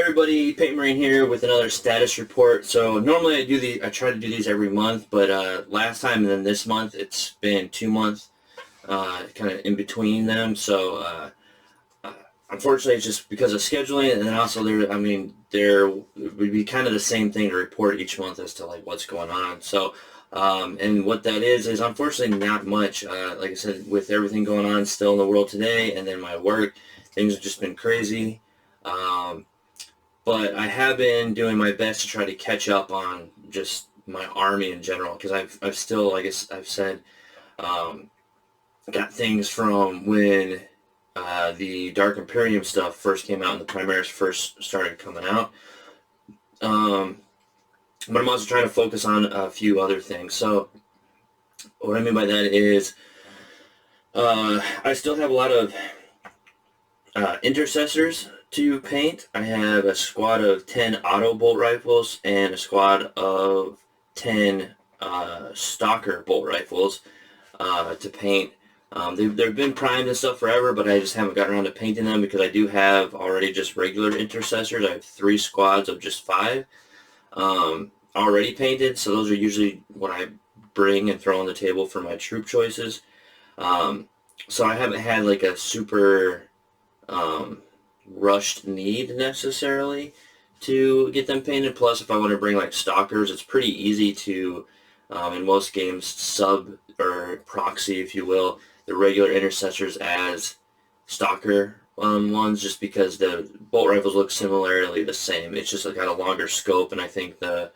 Everybody, Peyton Marine here with another status report. So normally I try to do these every month, but last time and then this month it's been 2 months, kind of in between them. So unfortunately, it's just because of scheduling, and then also there would be kind of the same thing to report each month as to like what's going on. So and what that is unfortunately not much. Like I said, with everything going on still in the world today, and then my work, things have just been crazy. But I have been doing my best to try to catch up on just my army in general, because I've still, like I've said, um, got things from when the Dark Imperium stuff first came out and the Primaris first started coming out. Um, but I'm also trying to focus on a few other things. So what I mean by that is I still have a lot of intercessors to paint. I have a squad of 10 auto bolt rifles and a squad of 10 stalker bolt rifles to paint. They've been primed and stuff forever, but I just haven't gotten around to painting them because I do have already just regular intercessors. I have 3 squads of just 5 already painted, so those are usually what I bring and throw on the table for my troop choices. So I haven't had like a super rushed need necessarily to get them painted. Plus, if I want to bring like stalkers, it's pretty easy to, in most games, sub or proxy, if you will, the regular intercessors as stalker ones, just because the bolt rifles look similarly the same. It's just got a longer scope, and I think the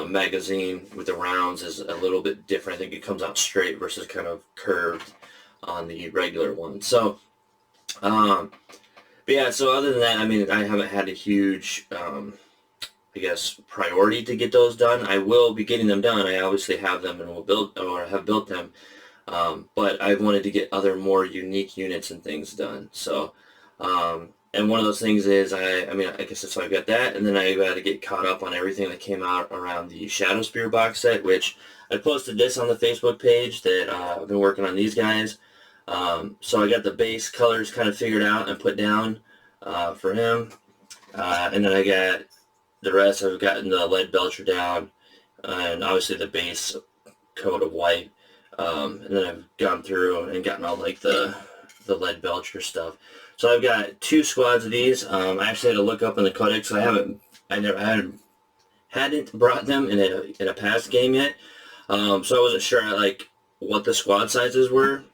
magazine with the rounds is a little bit different. I think it comes out straight versus kind of curved on the regular one. So but yeah, so other than that, I haven't had a huge, I guess, priority to get those done. I will be getting them done. I obviously have them and will build, or have built them. But I wanted to get other more unique units and things done. So, and one of those things is, I guess that's why I've got that. And then I got to get caught up on everything that came out around the Shadowspear box set, which I posted this on the Facebook page that I've been working on these guys. So I got the base colors kind of figured out and put down for him. And then I got the rest. I've gotten the lead belcher down, and obviously the base coat of white. And then I've gone through and gotten all like the lead belcher stuff. So I've got 2 squads of these. I actually had to look up in the codex. I hadn't brought them in a past game yet. So I wasn't sure like what the squad sizes were.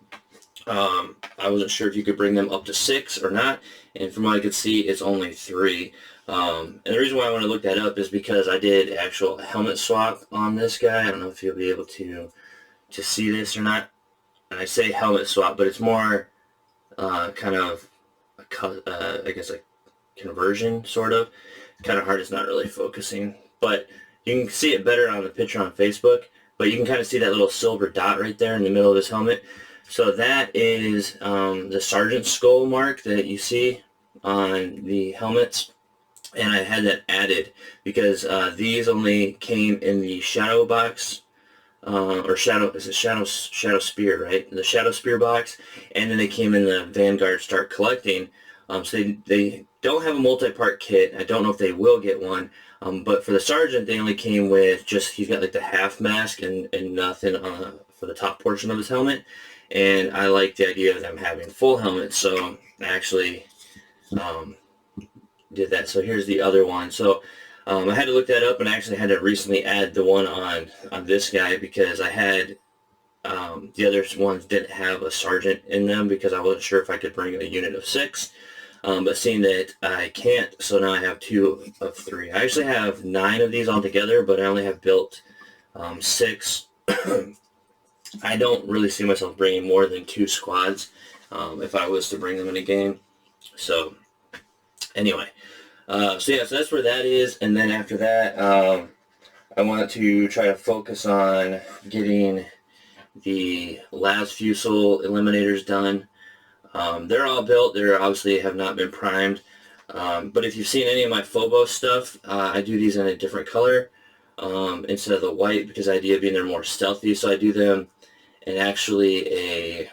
I wasn't sure if you could bring them up to 6 or not, and from what I could see, it's only 3. And the reason why I want to look that up is because I did actual helmet swap on this guy. I don't know if you'll be able to see this or not. And I say helmet swap, but it's more kind of I guess a conversion, sort of. Kind of hard, it's not really focusing, but you can see it better on the picture on Facebook. But you can kind of see that little silver dot right there in the middle of his helmet. So that is the sergeant skull mark that you see on the helmets, and I had that added because these only came in the shadow box, or shadow spear, right? The shadow spear box, and then they came in the Vanguard Start Collecting. So they don't have a multi-part kit. I don't know if they will get one. But for the sergeant, they only came with just, he's got like the half mask and nothing for the top portion of his helmet. And I like the idea of them having full helmets, so I actually did that. So here's the other one. So I had to look that up, and I actually had to recently add the one on this guy because I had the other ones didn't have a sergeant in them because I wasn't sure if I could bring a unit of 6. But seeing that I can't, so now I have 2 of 3. I actually have 9 of these altogether, but I only have built 6. I don't really see myself bringing more than 2 squads if I was to bring them in a game. So anyway, so that's where that is. And then after that, I want to try to focus on getting the last Fusel eliminators done. They're all built. They obviously have not been primed. But if you've seen any of my Phobos stuff, I do these in a different color instead of the white, because the idea being they're more stealthy. So I do them in actually a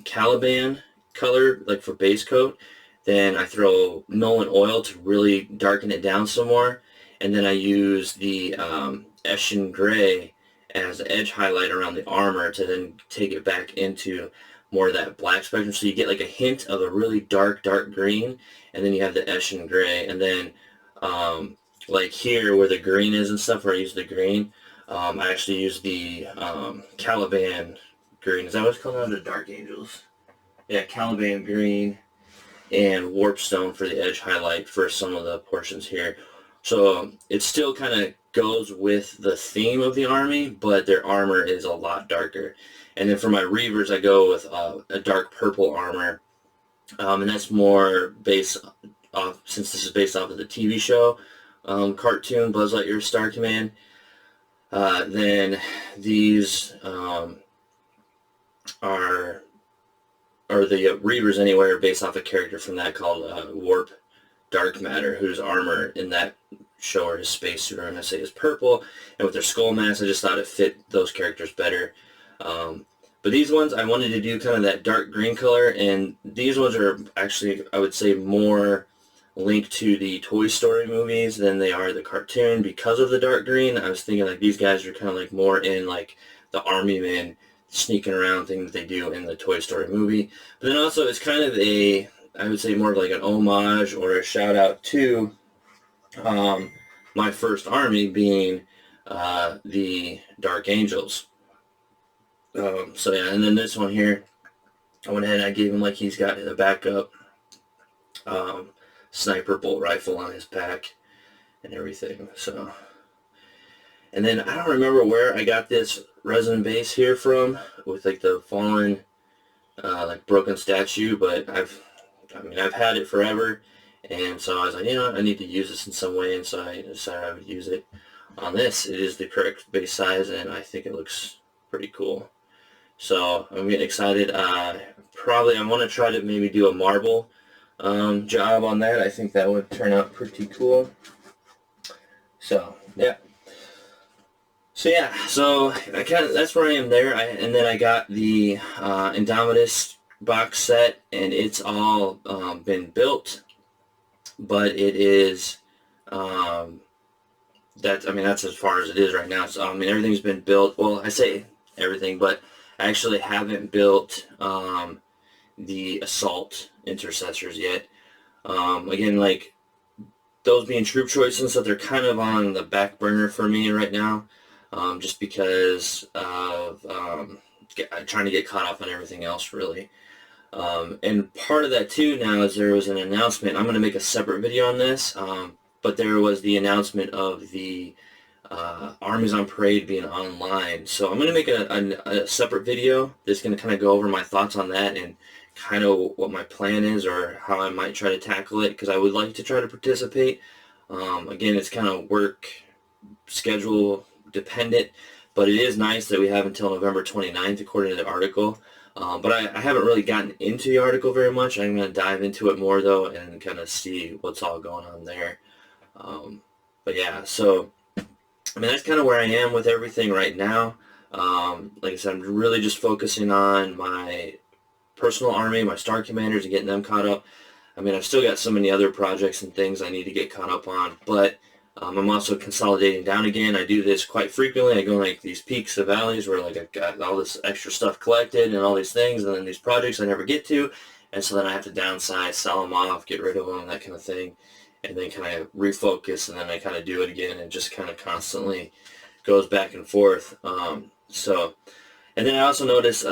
Caliban color, like for base coat, Then I throw Nolan oil to really darken it down some more. And then I use the Eshin Gray as the edge highlight around the armor to then take it back into more of that black spectrum. So you get like a hint of a really dark green, and then you have the Eshin Gray. And then like here where the green is and stuff, where I use the green, I actually use the Caliban green. Is that what it's called? The Dark Angels. Yeah, Caliban green and Warpstone for the edge highlight for some of the portions here. So it still kind of goes with the theme of the army, but their armor is a lot darker. And then for my Reavers, I go with a dark purple armor, and that's more based off, since this is based off of the TV show cartoon Buzz Lightyear Star Command. Then these the Reavers anyway are based off a character from that called Warp Dark Matter, whose armor in that show, or his spacesuit, or MSA, is purple, and with their skull mask, I just thought it fit those characters better. But these ones, I wanted to do kind of that dark green color, and these ones are actually, I would say, more linked to the Toy Story movies than they are the cartoon because of the dark green. I was thinking like these guys are kind of like more in like the army men sneaking around thing that they do in the Toy Story movie. But then also it's kind of a, I would say, more of like an homage or a shout out to my first army being the Dark Angels. So yeah, and then this one here, I went ahead and I gave him like he's got a backup sniper bolt rifle on his pack and everything. So, and then I don't remember where I got this resin base here from with like the fallen like broken statue, but I've had it forever, and so I was like, you know, I need to use this in some way, and so I decided I would use it on this. It is the correct base size, and I think it looks pretty cool. So I'm getting excited. Probably I want to try to maybe do a marble job on that. I think that would turn out pretty cool. So yeah. So I that's where I am there. And then I got the Indomitus box set, and it's all been built, but it is that's as far as it is right now. So everything's been built. Well, I say everything, but I actually haven't built the assault intercessors yet. Again, like those being troop choices and stuff, they're kind of on the back burner for me right now, just because of trying to get caught up on everything else, really. And part of that too now is there was an announcement. I'm going to make a separate video on this, but there was the announcement of the Armies on Parade being online. So I'm going to make a separate video that's going to kind of go over my thoughts on that and kind of what my plan is or how I might try to tackle it, because I would like to try to participate. Again, it's kind of work schedule dependent, but it is nice that we have until November 29th according to the article. But I haven't really gotten into the article very much. I'm going to dive into it more though and kind of see what's all going on there. But yeah, so that's kind of where I am with everything right now. Like I said, I'm really just focusing on my personal army, my Star Commanders, and getting them caught up. I've still got so many other projects and things I need to get caught up on, but I'm also consolidating down again. I do this quite frequently. I go in like these peaks of valleys where like I've got all this extra stuff collected and all these things, and then these projects I never get to, and so then I have to downsize, sell them off, get rid of them, that kind of thing, and then kind of refocus, and then I kind of do it again, and just kind of constantly goes back and forth. And then I also notice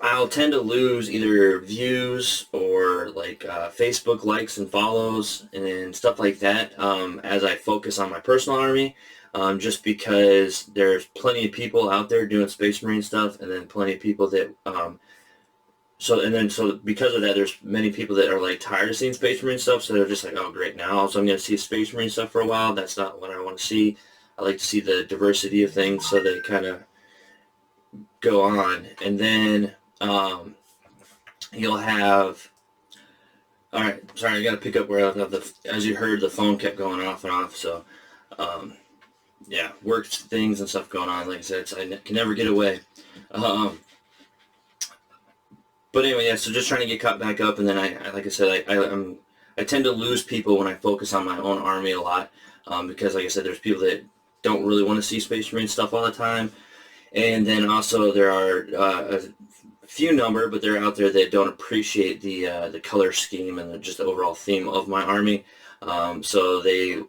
I'll tend to lose either views or like Facebook likes and follows and stuff like that as I focus on my personal army, just because there's plenty of people out there doing Space Marine stuff, and then plenty of people that so because of that, there's many people that are like tired of seeing Space Marine stuff, so they're just like, oh great, now also I'm going to see Space Marine stuff for a while. That's not what I want to see. I like to see the diversity of things, so they kind of go on. And then you'll have, all right, sorry, I got to pick up where I left off. As you heard, the phone kept going off and off, so yeah, work things and stuff going on. Like I said, I can never get away. But anyway, yeah, so just trying to get caught back up, and then like I said, I tend to lose people when I focus on my own army a lot, because like I said, there's people that don't really want to see Space Marine stuff all the time, and then also there are a few number, but they're out there that don't appreciate the color scheme and just the overall theme of my army. So they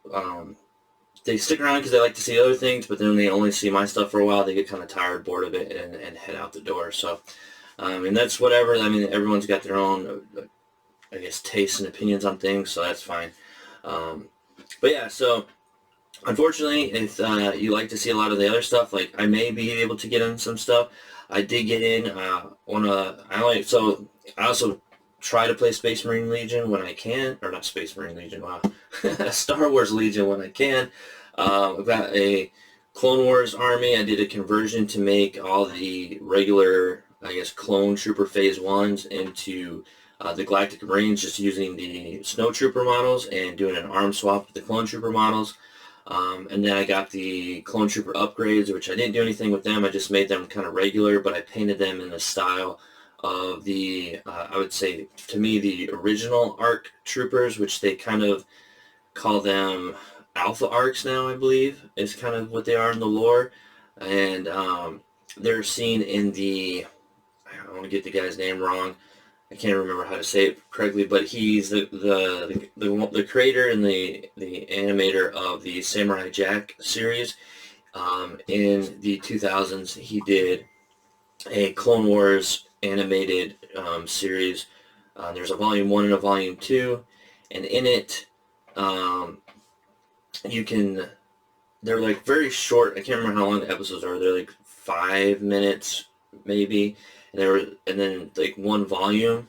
stick around because they like to see other things, but then they only see my stuff for a while. They get kind of tired, bored of it, and head out the door. So, and that's whatever. I mean, everyone's got their own, I guess, tastes and opinions on things, so that's fine. But yeah, so unfortunately, if you like to see a lot of the other stuff, like I may be able to get in some stuff. I did get in I also try to play Space Marine Legion when I can, or not Space Marine Legion, wow, Star Wars Legion when I can. I've got a Clone Wars army. I did a conversion to make all the regular, I guess, Clone Trooper Phase 1s into the Galactic Marines, just using the Snow Trooper models and doing an arm swap with the Clone Trooper models. And then I got the Clone Trooper upgrades, which I didn't do anything with them. I just made them kind of regular, but I painted them in the style of the, I would say, to me, the original ARC Troopers, which they kind of call them Alpha Arcs now, I believe, is kind of what they are in the lore. And they're seen in the, I don't want to get the guy's name wrong, I can't remember how to say it correctly, but he's the creator and the animator of the Samurai Jack series. In the 2000s, he did a Clone Wars animated series. There's a volume 1 and a volume 2, and in it, they're like very short. I can't remember how long the episodes are. They're like 5 minutes maybe. And then like one volume,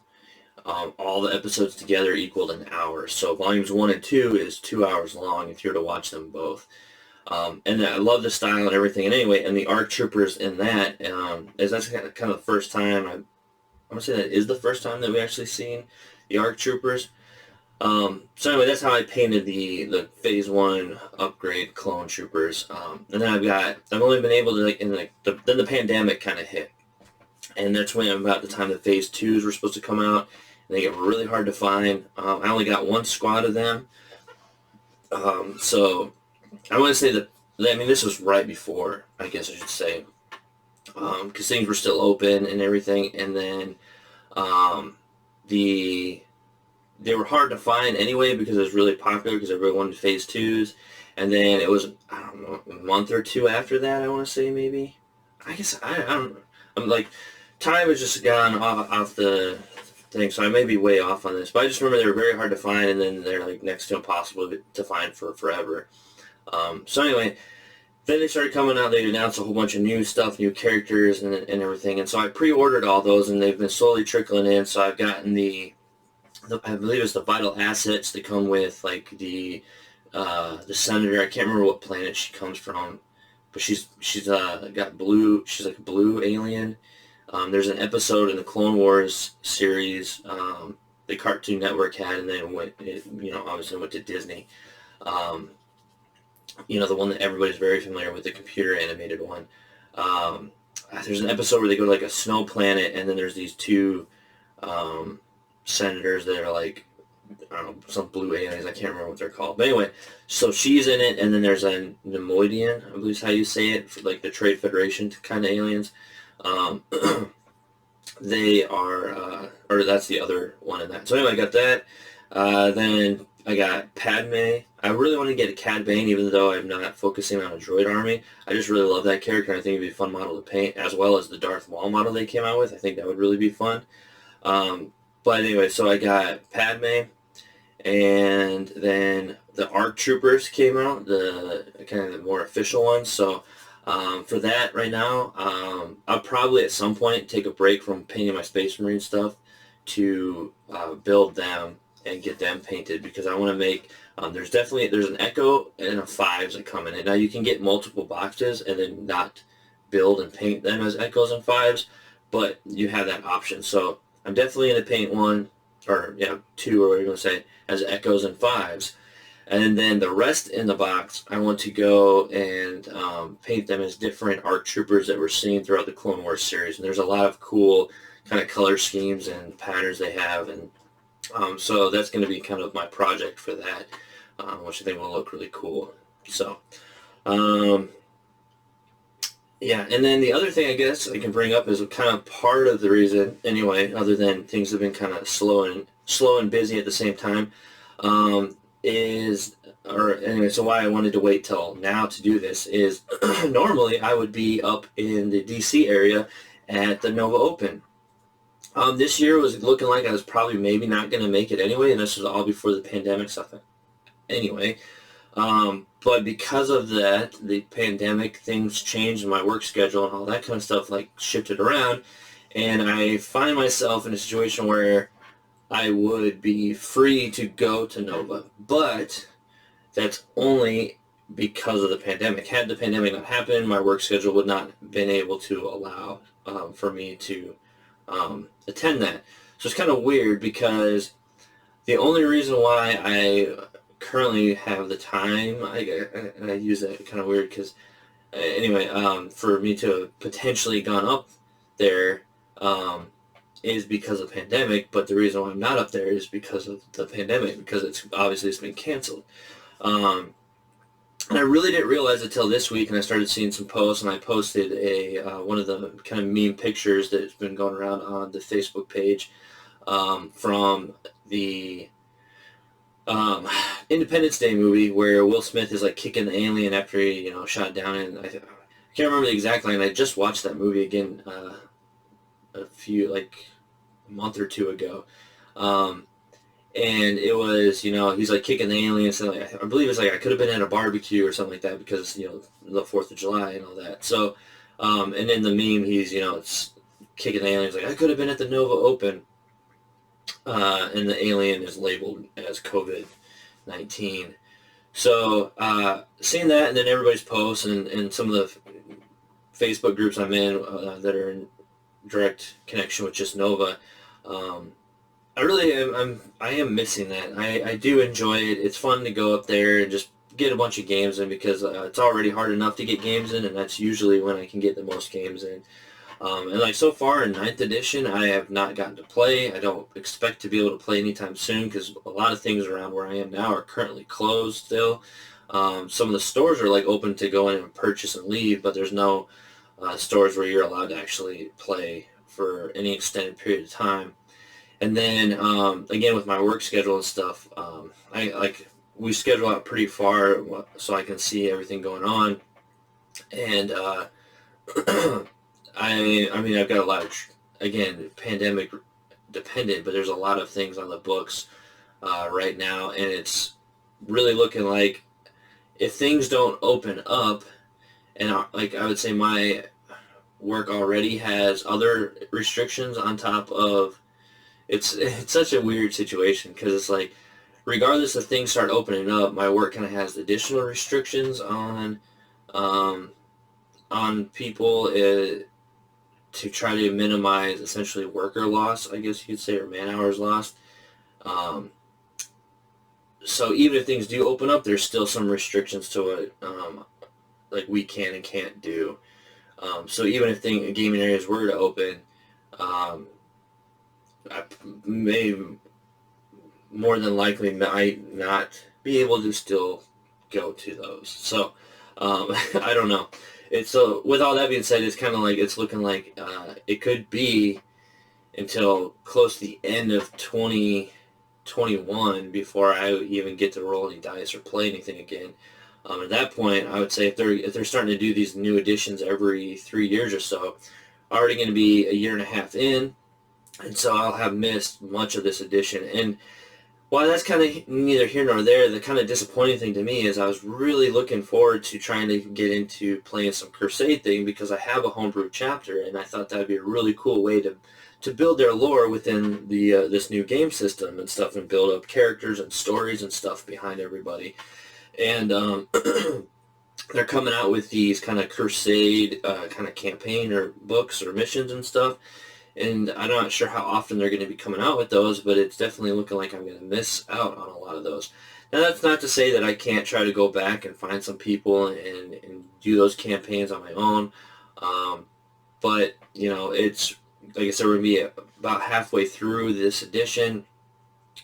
all the episodes together equaled an hour. So volumes 1 and 2 is 2 hours long if you were to watch them both. And I love the style and everything. And anyway, and the ARC Troopers in that, that's kind of the first time, I'm going to say that is the first time that we actually seen the ARC Troopers. So anyway, that's how I painted the Phase 1 upgrade Clone Troopers. And then I've only been able to, then the pandemic kind of hit. And that's when about the time the Phase 2s were supposed to come out. And they get really hard to find. I only got one squad of them. So I want to say that, I mean, this was right before, I guess I should say, because things were still open and everything. And then they were hard to find anyway because it was really popular because everybody wanted Phase 2s. And then it was, I don't know, a month or two after that, I want to say maybe. I guess, I don't know. I'm like, time has just gone off the thing, so I may be way off on this. But I just remember they were very hard to find, and then they're like next to impossible to find for forever. So anyway, then they started coming out. They announced a whole bunch of new stuff, new characters, and everything. And so I pre-ordered all those, and they've been slowly trickling in. So I've gotten I believe it's the vital assets that come with like the senator. I can't remember what planet she comes from, but she's got blue. She's like a blue alien. There's an episode in the Clone Wars series the Cartoon Network had, and then obviously went to Disney. The one that everybody's very familiar with, the computer animated one. There's an episode where they go to like a snow planet, and then there's these two senators that are like, I don't know, some blue aliens. I can't remember what they're called. But anyway, so she's in it, and then there's a Neimoidian, I believe is how you say it, for like the Trade Federation kind of aliens. They are, or that's the other one in that. So anyway, I got that. Then I got Padme. I really want to get a Cad Bane, even though I'm not focusing on a droid army. I just really love that character, and I think it'd be a fun model to paint, as well as the Darth Maul model they came out with. I think that would really be fun. But anyway, so I got Padme, and then the ARC Troopers came out, the kind of the more official ones. So for that right now, I'll probably at some point take a break from painting my Space Marine stuff to build them and get them painted, because I want to make, there's an Echo and a Fives that come in it. Now you can get multiple boxes and then not build and paint them as Echoes and Fives, but you have that option. So I'm definitely going to paint one, or two, or what you're going to say, as Echoes and Fives. And then the rest in the box, I want to go and paint them as different ARC Troopers that we're seeing throughout the Clone Wars series. And there's a lot of cool kind of color schemes and patterns they have, and so that's going to be kind of my project for that, which I think will look really cool. So, yeah, and then the other thing I guess I can bring up is kind of part of the reason, anyway, other than things have been kind of slow and busy at the same time, is, or anyway, so why I wanted to wait till now to do this is normally I would be up in the DC area at the Nova Open. This year was looking like I was probably maybe not going to make it anyway, and this was all before the pandemic stuff. Anyway, but because of that, the pandemic, things changed in my work schedule and all that kind of stuff, like shifted around, and I find myself in a situation where I would be free to go to Nova, but that's only because of the pandemic. Had the pandemic not happened, my work schedule would not have been able to allow for me to attend that. So it's kind of weird because the only reason why I currently have the time, I use that kind of weird because anyway, for me to have potentially gone up there is because of the pandemic, but the reason why I'm not up there is because of the pandemic, because it's been canceled. And I really didn't realize it till this week, and I started seeing some posts, and I posted one of the kind of meme pictures that's been going around on the Facebook page from the Independence Day movie where Will Smith is like kicking the alien after he shot down, and I can't remember the exact line. I just watched that movie again a month or two ago. And it was, he's like kicking the aliens, and like, I believe it's like I could have been at a barbecue or something like that because, the 4th of July and all that. So, and in the meme, he's, it's kicking the aliens like, I could have been at the Nova Open. And the alien is labeled as COVID-19. So, seeing that, and then everybody's posts and some of the Facebook groups I'm in that are in direct connection with just Nova, I am missing that. I do enjoy it. It's fun to go up there and just get a bunch of games in because it's already hard enough to get games in, and that's usually when I can get the most games in. And like so far in 9th edition, I have not gotten to play. I don't expect to be able to play anytime soon because a lot of things around where I am now are currently closed still. Some of the stores are like open to go in and purchase and leave, but there's no stores where you're allowed to actually play for any extended period of time. And then, again, with my work schedule and stuff, we schedule out pretty far so I can see everything going on. And, I've got a lot of, again, pandemic dependent, but there's a lot of things on the books right now. And it's really looking like if things don't open up, and I would say my work already has other restrictions on top of, it's such a weird situation because it's like regardless if things start opening up, my work kind of has additional restrictions on people to try to minimize essentially worker loss, I guess you could say, or man hours lost. So even if things do open up, there's still some restrictions to it, like we can and can't do. So even if gaming areas were to open, I may more than likely might not be able to still go to those. So I don't know. So with all that being said, it's kind of like it's looking like it could be until close to the end of 2021 before I even get to roll any dice or play anything again. At that point, I would say if they're starting to do these new editions every 3 years or so, already going to be a year and a half in. And so I'll have missed much of this edition. And while that's kind of neither here nor there, the kind of disappointing thing to me is I was really looking forward to trying to get into playing some Crusade thing because I have a homebrew chapter, and I thought that would be a really cool way to build their lore within the this new game system and stuff, and build up characters and stories and stuff behind everybody. And they're coming out with these kind of Crusade kind of campaign or books or missions and stuff. And I'm not sure how often they're going to be coming out with those, but it's definitely looking like I'm going to miss out on a lot of those. Now, that's not to say that I can't try to go back and find some people and do those campaigns on my own. But, it's like I said, we're going to be about halfway through this edition.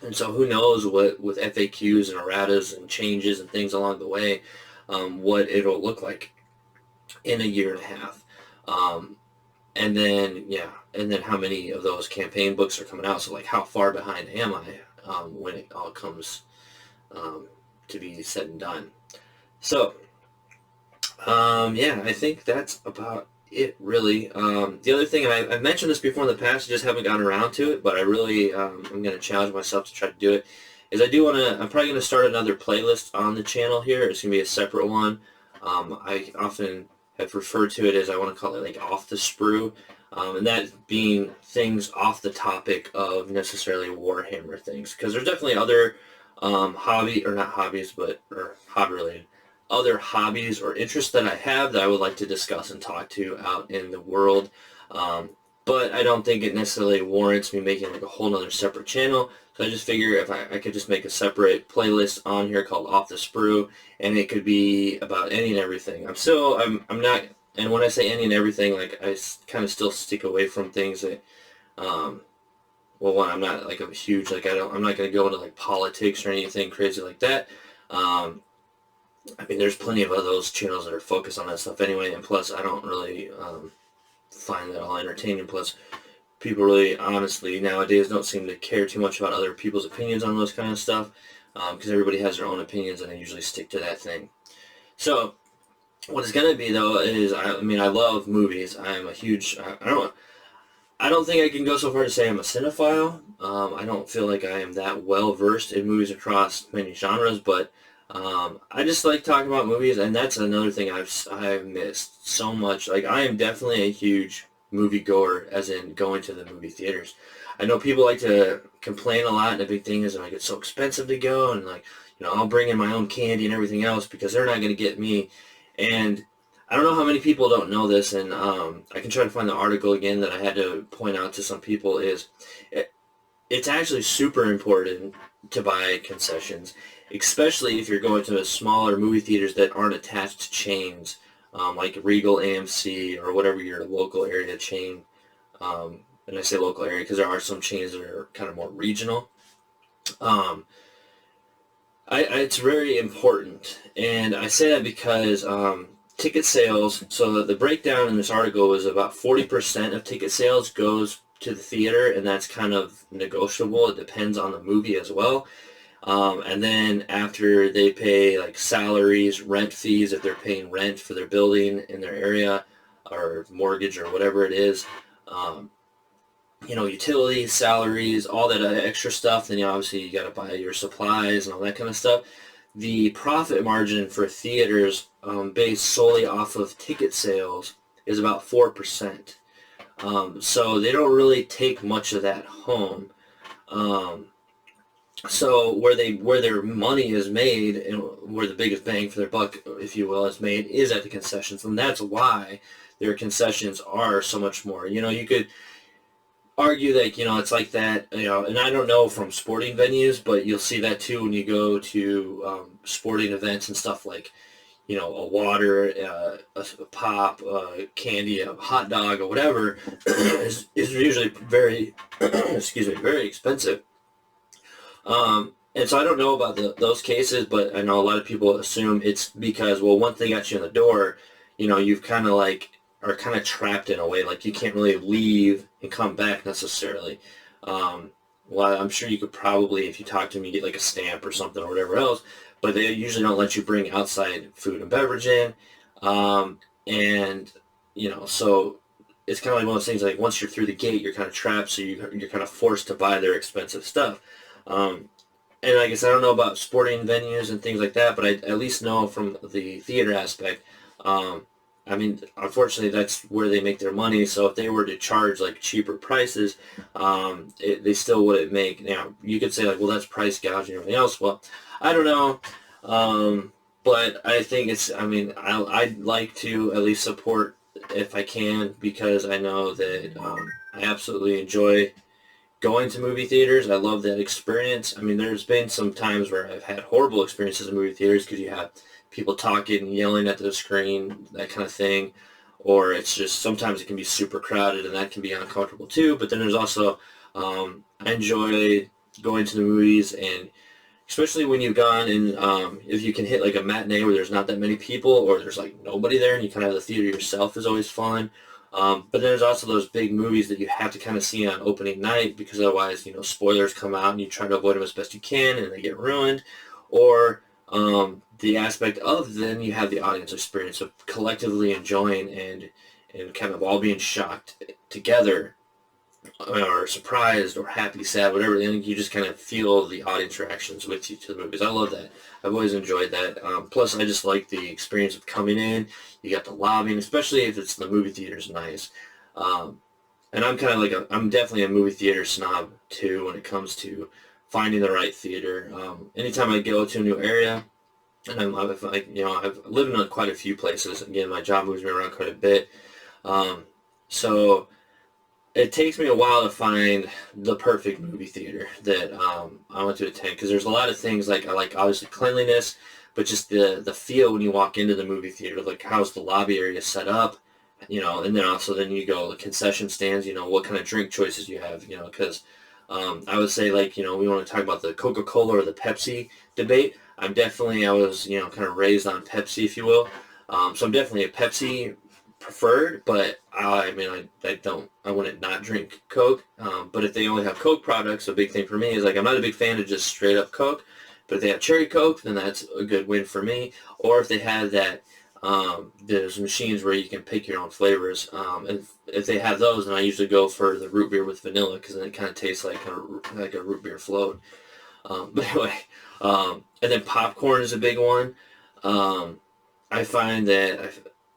And so who knows what, with FAQs and erratas and changes and things along the way, what it'll look like in a year and a half. And then how many of those campaign books are coming out. So like how far behind am I when it all comes to be said and done. So, I think that's about it, really. The other thing, and I've mentioned this before in the past, I just haven't gotten around to it, but I really, I'm going to challenge myself to try to do it, is I'm probably going to start another playlist on the channel here. It's going to be a separate one. I often have referred to it as, I want to call it like off the sprue, and that being things off the topic of necessarily Warhammer things, because there's definitely other hobby related, other hobbies or interests that I have that I would like to discuss and talk to out in the world, but I don't think it necessarily warrants me making like a whole nother separate channel. So I just figure if I could just make a separate playlist on here called Off the Sprue, and it could be about any and everything. I'm not, and when I say any and everything, like I kind of still stick away from things that, well, one, I'm not like a huge, like I'm not going to go into like politics or anything crazy like that. I mean, there's plenty of those channels that are focused on that stuff anyway, and plus I don't really find that all entertaining. Plus, people really, honestly, nowadays don't seem to care too much about other people's opinions on those kind of stuff, because everybody has their own opinions, and they usually stick to that thing. So, what it's going to be, though, is, I love movies. I'm a huge, I don't think I can go so far to say I'm a cinephile. I don't feel like I am that well-versed in movies across many genres, but I just like talking about movies, and that's another thing I've missed so much. Like, I am definitely a huge movie goer, as in going to the movie theaters. I know people like to complain a lot, and the big thing is like it's so expensive to go, and like, I'll bring in my own candy and everything else because they're not going to get me. And I don't know how many people don't know this, and I can try to find the article again that I had to point out to some people. It's actually super important to buy concessions, especially if you're going to smaller movie theaters that aren't attached to chains, like Regal, AMC, or whatever your local area chain. And I say local area because there are some chains that are kind of more regional. It's very important, and I say that because ticket sales, so the breakdown in this article was about 40% of ticket sales goes to the theater, and that's kind of negotiable. It depends on the movie as well. And then after they pay like salaries, rent fees, if they're paying rent for their building in their area, or mortgage or whatever it is, utilities, salaries, all that extra stuff, then obviously you got to buy your supplies and all that kind of stuff. The profit margin for theaters, based solely off of ticket sales, is about 4%. So they don't really take much of that home. So where their money is made, and where the biggest bang for their buck, if you will, is made, is at the concessions, and that's why their concessions are so much more. You could argue that it's like that, and I don't know from sporting venues, but you'll see that too when you go to sporting events and stuff like, a water, a pop, candy, a hot dog, or whatever is usually very, very expensive. And so I don't know about those cases, but I know a lot of people assume it's because, well, once they got you in the door, you've kind of like are kind of trapped in a way, like you can't really leave and come back necessarily. Well, I'm sure you could probably, if you talk to them, you get like a stamp or something or whatever else, but they usually don't let you bring outside food and beverage in. And, so it's kind of like one of those things, like once you're through the gate, you're kind of trapped, so you're kind of forced to buy their expensive stuff. And I guess I don't know about sporting venues and things like that, but I at least know from the theater aspect, unfortunately, that's where they make their money. So if they were to charge like cheaper prices, they still wouldn't make. Now, you could say like, well, that's price gouging and everything else. Well, I don't know. But I think I'd like to at least support if I can, because I know that I absolutely enjoy going to movie theaters. I love that experience. There's been some times where I've had horrible experiences in movie theaters because you have people talking, yelling at the screen, that kind of thing, or it's just sometimes it can be super crowded and that can be uncomfortable too. But then there's also I enjoy going to the movies, and especially when you've gone and if you can hit like a matinee where there's not that many people or there's like nobody there and you kind of have the theater yourself is always fun. But there's also those big movies that you have to kind of see on opening night because otherwise, spoilers come out and you try to avoid them as best you can and they get ruined. Or the aspect of then you have the audience experience of collectively enjoying and kind of all being shocked together or surprised or happy, sad, whatever. Then you just kind of feel the audience reactions with you to the movies. I love that. I've always enjoyed that. Plus, I just like the experience of coming in. You got the lobby, and especially if it's the movie theater's nice. And I'm kind of like I'm definitely a movie theater snob too when it comes to finding the right theater. Anytime I go to a new area, and I've lived in quite a few places. Again, my job moves me around quite a bit, so it takes me a while to find the perfect movie theater that I want to attend because there's a lot of things like I like obviously cleanliness, but just the feel when you walk into the movie theater, like how's the lobby area set up, and then also then you go the concession stands, what kind of drink choices you have, because I would say like we want to talk about the Coca-Cola or the Pepsi debate. I was kind of raised on Pepsi, if you will, so I'm definitely a Pepsi preferred, but I wouldn't not drink Coke. But if they only have Coke products, a big thing for me is like I'm not a big fan of just straight up Coke. But if they have cherry Coke, then that's a good win for me. Or if they have that, there's machines where you can pick your own flavors. And if they have those, then I usually go for the root beer with vanilla because then it kind of tastes like a root beer float. But anyway, and then popcorn is a big one. I find that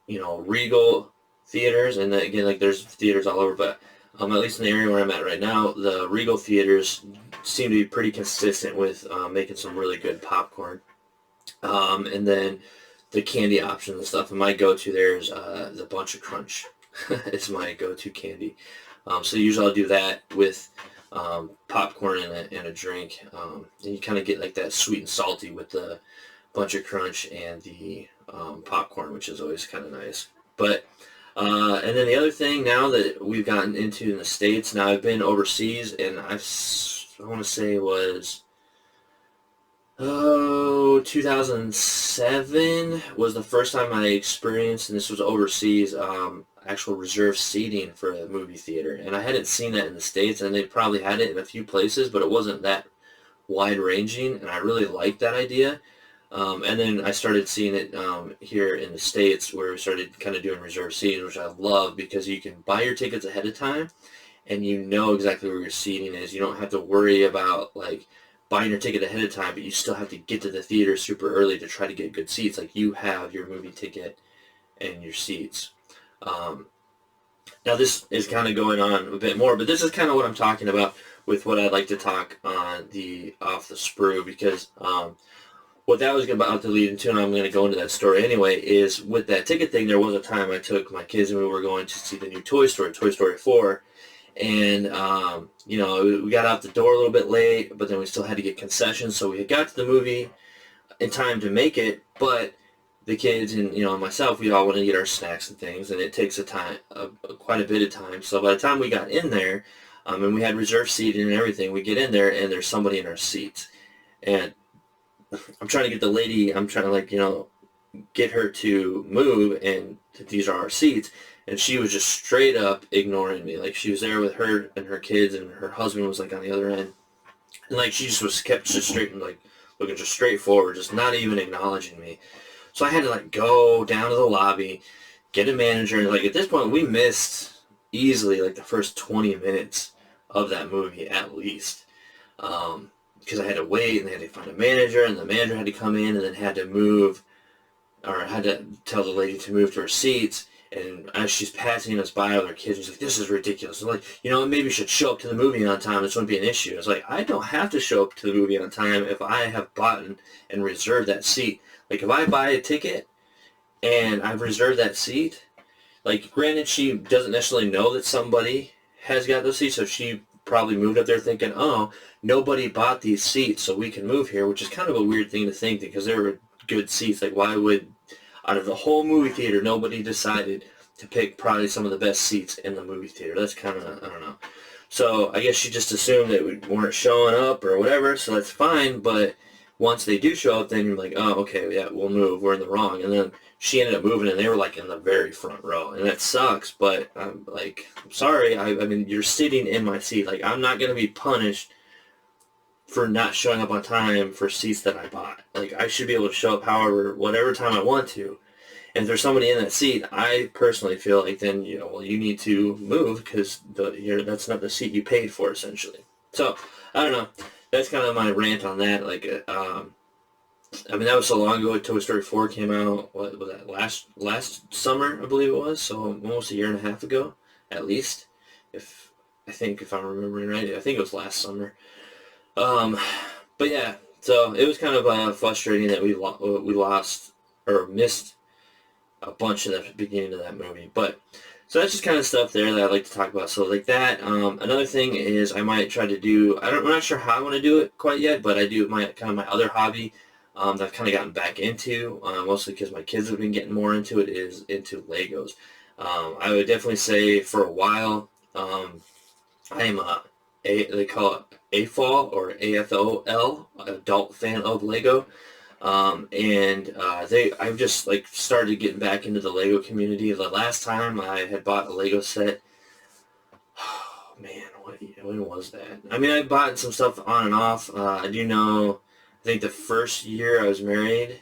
Regal theaters, and again, like there's theaters all over, but at least in the area where I'm at right now, the Regal theaters seem to be pretty consistent with making some really good popcorn. And then the candy options and stuff. And my go-to there is the Bunch of Crunch. It's my go-to candy. So usually I'll do that with popcorn and a drink. And you kind of get like that sweet and salty with the Bunch of Crunch and the popcorn, which is always kind of nice. But and then the other thing now that we've gotten into in the States, now I've been overseas, and I want to say it was 2007 was the first time I experienced, and this was overseas, actual reserved seating for a movie theater. And I hadn't seen that in the States, and they probably had it in a few places, but it wasn't that wide-ranging, and I really liked that idea. And then I started seeing it here in the States where we started kind of doing reserved seating, which I love because you can buy your tickets ahead of time and you know exactly where your seating is. You don't have to worry about like buying your ticket ahead of time, but you still have to get to the theater super early to try to get good seats. Like you have your movie ticket and your seats. Now this is kind of going on a bit more, but this is kind of what I'm talking about with what I'd like to talk on the Off the Sprue, because what that was about to lead into, and I'm going to go into that story anyway, is with that ticket thing, there was a time I took my kids and we were going to see the new Toy Story 4, and, we got out the door a little bit late, but then we still had to get concessions, so we got to the movie in time to make it, but the kids and, myself, we all want to get our snacks and things, and it takes quite a bit of time, so by the time we got in there, and we had reserved seating and everything, we get in there and there's somebody in our seats, and I'm trying to get the lady, I'm trying to get her to move, and these are our seats, and she was just straight up ignoring me. Like she was there with her and her kids, and her husband was like on the other end, and like she just kept just straight and like looking just straight forward, just not even acknowledging me. So I had to like go down to the lobby, get a manager, and like at this point we missed easily like the first 20 minutes of that movie at least. Because I had to wait, and they had to find a manager, and the manager had to come in, and then had to move, or had to tell the lady to move to her seats. And as she's passing us by with her kids, she's like, "This is ridiculous." I'm like, maybe you should show up to the movie on time. This wouldn't be an issue. I was like, I don't have to show up to the movie on time if I have bought and reserved that seat. Like, if I buy a ticket and I've reserved that seat, like, granted, she doesn't necessarily know that somebody has got those seats, so she probably moved up there thinking, oh, nobody bought these seats so we can move here, which is kind of a weird thing to think because they were good seats. Like, why would, out of the whole movie theater, nobody decided to pick probably some of the best seats in the movie theater. That's kind of, I don't know. So I guess she just assumed that we weren't showing up or whatever, so that's fine. But once they do show up, then you're like, oh, okay, yeah, we'll move. We're in the wrong. And then she ended up moving, and they were like in the very front row, and that sucks. But I'm like, I'm sorry. I mean, you're sitting in my seat. Like, I'm not gonna be punished for not showing up on time for seats that I bought. Like, I should be able to show up however, whatever time I want to. And if there's somebody in that seat, I personally feel like then, well, you need to move because that's not the seat you paid for, essentially. So, I don't know. That's kind of my rant on that. Like, I mean, that was so long ago. Toy Story 4 came out, what was that, last summer, I believe it was, so almost a year and a half ago, at least. If I'm remembering right, I think it was last summer. But yeah, so it was kind of frustrating that we lost or missed a bunch of the beginning of that movie. But so that's just kind of stuff there that I like to talk about. So like that. Another thing is I might try to do. I'm not sure how I want to do it quite yet, but I do my other hobby that I've kind of gotten back into, mostly because my kids have been getting more into it, is into Legos. I would definitely say for a while I am they call it AFOL or AFOL, adult fan of Lego. I've just like started getting back into the Lego community. The last time I had bought a Lego set, oh man, when was that? I mean, I bought some stuff on and off. I do know, I think the first year I was married,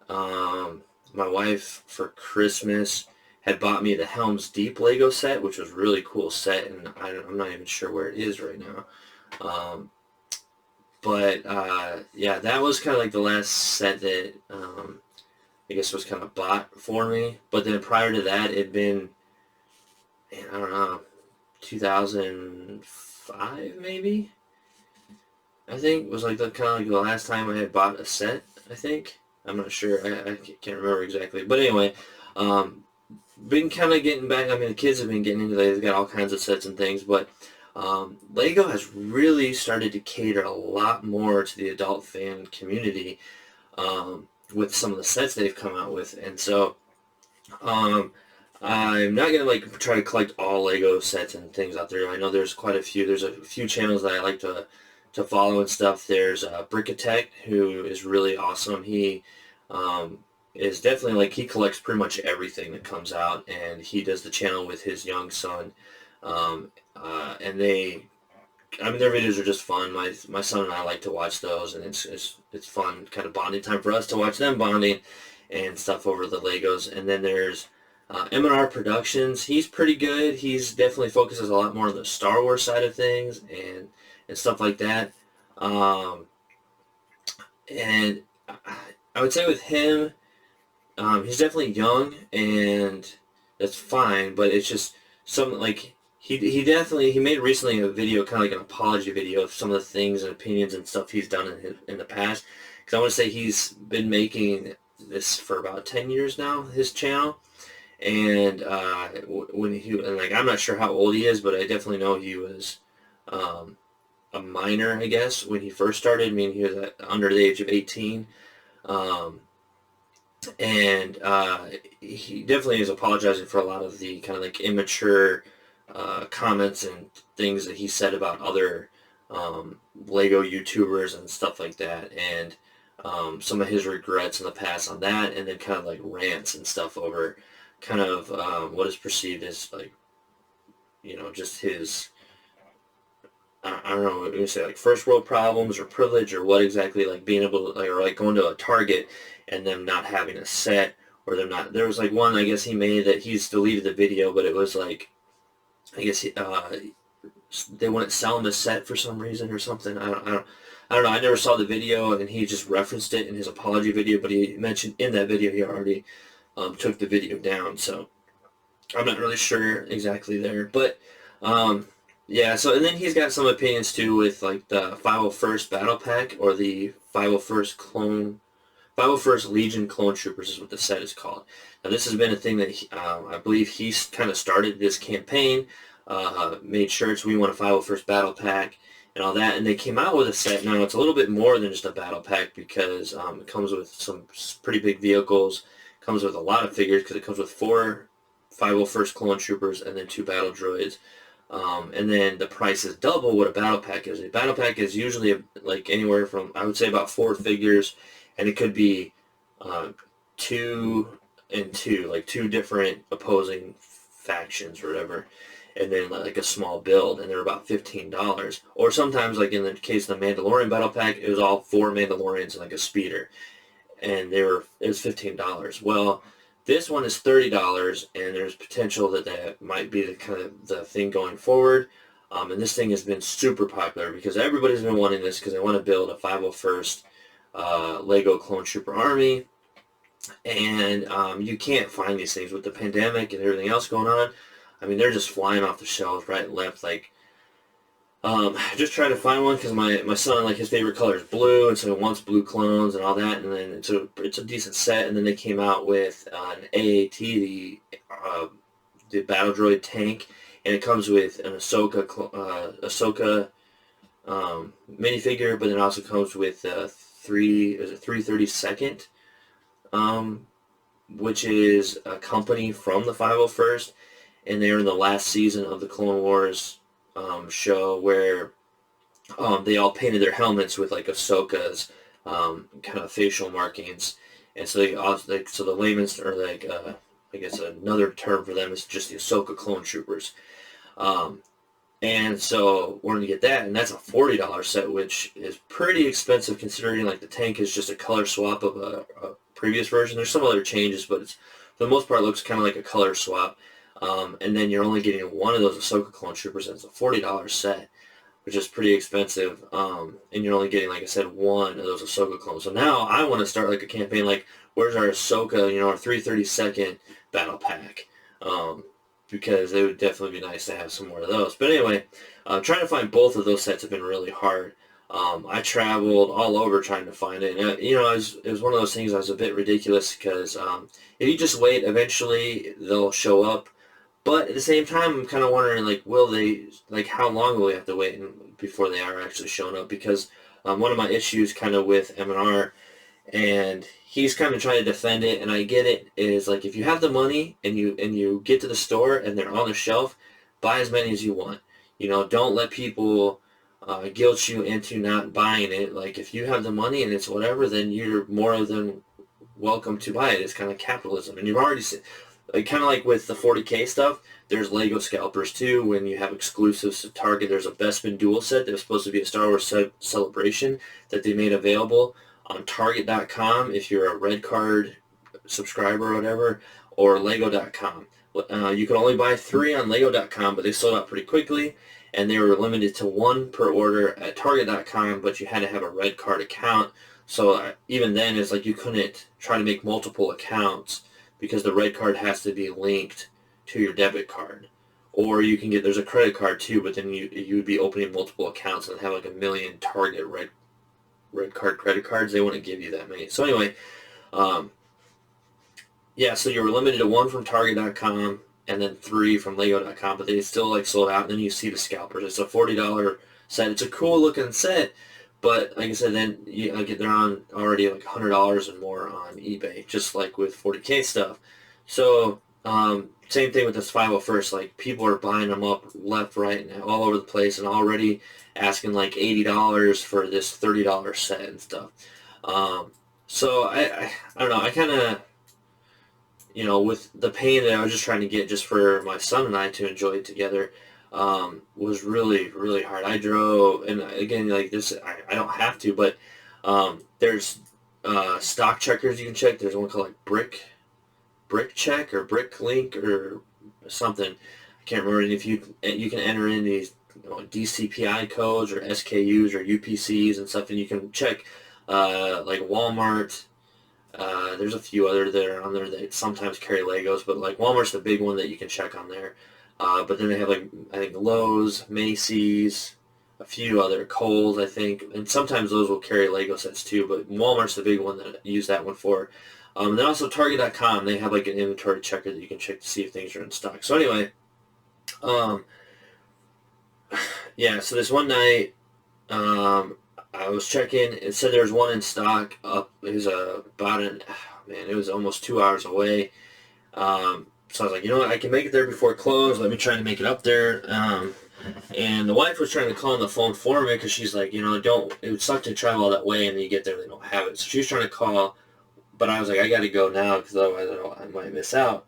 my wife for Christmas had bought me the Helm's Deep Lego set, which was a really cool set, and I'm not even sure where it is right now. Yeah, that was kind of like the last set that I guess was kind of bought for me. But then prior to that, it'd been, man, I don't know, 2005 maybe? I think was like the kind of like the last time I had bought a set, I think. I'm not sure. I can't remember exactly. But anyway, been kind of getting back. I mean, the kids have been getting into it. They've got all kinds of sets and things, but Lego has really started to cater a lot more to the adult fan community with some of the sets they've come out with. And so I'm not going to like try to collect all Lego sets and things out there. I know there's quite a few. There's a few channels that I like to follow and stuff. There's Brickatech, who is really awesome. He is definitely like, he collects pretty much everything that comes out, and he does the channel with his young son. And I mean, their videos are just fun. My son and I like to watch those, and it's fun, kind of bonding time for us to watch them bonding and stuff over the Legos. And then there's M&R Productions. He's pretty good. He's definitely focuses a lot more on the Star Wars side of things and stuff like that. And I would say with him, he's definitely young, and that's fine, but it's just something like he made recently a video, kind of like an apology video of some of the things and opinions and stuff he's done in the past. Because I want to say he's been making this for about 10 years now, his channel. And I'm not sure how old he is, but I definitely know he was a minor, I guess, when he first started. I mean, he was under the age of 18. He definitely is apologizing for a lot of the kind of like immature comments and things that he said about other Lego YouTubers and stuff like that, and some of his regrets in the past on that, and then kind of like rants and stuff over kind of what is perceived as like, just his, I don't know, what you say, like first world problems or privilege or what exactly, like being able to, like, or like going to a Target and them not having a set, or them not, there was like one, I guess he made that he's deleted the video, but it was like, I guess they wouldn't sell him a set for some reason or something. I don't know. I never saw the video, and he just referenced it in his apology video, but he mentioned in that video he already took the video down, so I'm not really sure exactly there. But yeah, so, and then he's got some opinions too with like the 501st Battle Pack, or the 501st Legion Clone Troopers is what the set is called. Now, this has been a thing that I believe he's kind of started this campaign, made shirts, we want a 501st Battle Pack, and all that, and they came out with a set. Now, it's a little bit more than just a battle pack, because it comes with some pretty big vehicles, comes with a lot of figures, because it comes with four 501st Clone Troopers, and then 2 battle droids. And then the price is double what a battle pack is. A battle pack is usually like anywhere from, I would say, about 4 figures, and it could be 2 and 2, like 2 different opposing factions or whatever, and then like a small build, and they're about $15. Or sometimes, like in the case of the Mandalorian battle pack, it was all 4 Mandalorians and like a speeder, and it was $15. Well, this one is $30, and there's potential that might be the kind of the thing going forward. And this thing has been super popular because everybody's been wanting this because they want to build a 501st Lego Clone Trooper army. And you can't find these things with the pandemic and everything else going on. I mean, they're just flying off the shelves right and left. Like, just trying to find one because my son, like, his favorite color is blue, and so he wants blue clones and all that. And then it's a decent set. And then they came out with an AAT, the battle droid tank, and it comes with an Ahsoka minifigure, but it also comes with 332nd, which is a company from the 501st, and they're in the last season of the Clone Wars show where they all painted their helmets with like Ahsoka's kind of facial markings, and so they also, like, so the layman's, or like I guess another term for them is just the Ahsoka Clone Troopers. And so wanted to get that, and that's a $40 set, which is pretty expensive considering like the tank is just a color swap of a previous version. There's some other changes, but it's, for the most part, it looks kind of like a color swap. And then you're only getting one of those Ahsoka Clone Troopers, and it's a $40 set, which is pretty expensive. And you're only getting, like I said, one of those Ahsoka clones. So now I want to start like a campaign like, where's our Ahsoka, our 332nd battle pack? Because it would definitely be nice to have some more of those. But anyway, trying to find both of those sets have been really hard. I traveled all over trying to find it. And, it was one of those things that was a bit ridiculous because if you just wait, eventually they'll show up. But at the same time, I'm kind of wondering, like, will they, like, how long will we have to wait before they are actually showing up? Because one of my issues kind of with M&R, and he's kind of trying to defend it, and I get it, is like, if you have the money and you get to the store and they're on the shelf, buy as many as you want. Don't let people guilt you into not buying it. Like, if you have the money and it's whatever, then you're more than welcome to buy it. It's kind of capitalism. And you've already seen, like, kind of like with the 40K stuff, there's Lego scalpers too. When you have exclusives to Target, there's a Bespin dual set that was supposed to be a Star Wars celebration that they made available on Target.com if you're a Red Card subscriber or whatever, or Lego.com. You can only buy 3 on Lego.com, but they sold out pretty quickly, and they were limited to 1 per order at Target.com, but you had to have a Red Card account. So even then, it's like you couldn't try to make multiple accounts because the Red Card has to be linked to your debit card. Or you can there's a credit card too, but then you would be opening multiple accounts and have like 1 million Target Red Card credit cards. They wouldn't give you that many. So anyway, yeah, so you were limited to 1 from Target.com and then 3 from Lego.com, but they still like sold out. And then you see the scalpers. It's a $40 set. It's a cool looking set, but like I said, then they're on already like $100 and more on eBay, just like with 40K stuff. So same thing with this 501st. Like, people are buying them up left, right, and all over the place, and already asking like $80 for this $30 set and stuff. So I don't know. I kind of, with the pain that I was just trying to get just for my son and I to enjoy it together, was really, really hard. I drove, and again, like this, I don't have to, but there's stock checkers you can check. There's one called like Brick Check or Brick Link or something. I can't remember. And if you can enter in these DCPI codes or SKUs or UPCs and stuff, and you can check like Walmart. There's a few other that are on there that sometimes carry Legos, but like Walmart's the big one that you can check on there. But then they have like, I think, Lowe's, Macy's, a few other, Kohl's, I think, and sometimes those will carry Lego sets too, but Walmart's the big one that I use that one for. And then also Target.com, they have like an inventory checker that you can check to see if things are in stock. So anyway, yeah, so this one night, I was checking, it said there was one in stock up, it was it was almost 2 hours away. So I was like, you know what, I can make it there before it closed. Let me try to make it up there. And the wife was trying to call on the phone for me because she's like, it would suck to travel all that way and then you get there and they don't have it. So she was trying to call, but I was like, I got to go now because otherwise I might miss out.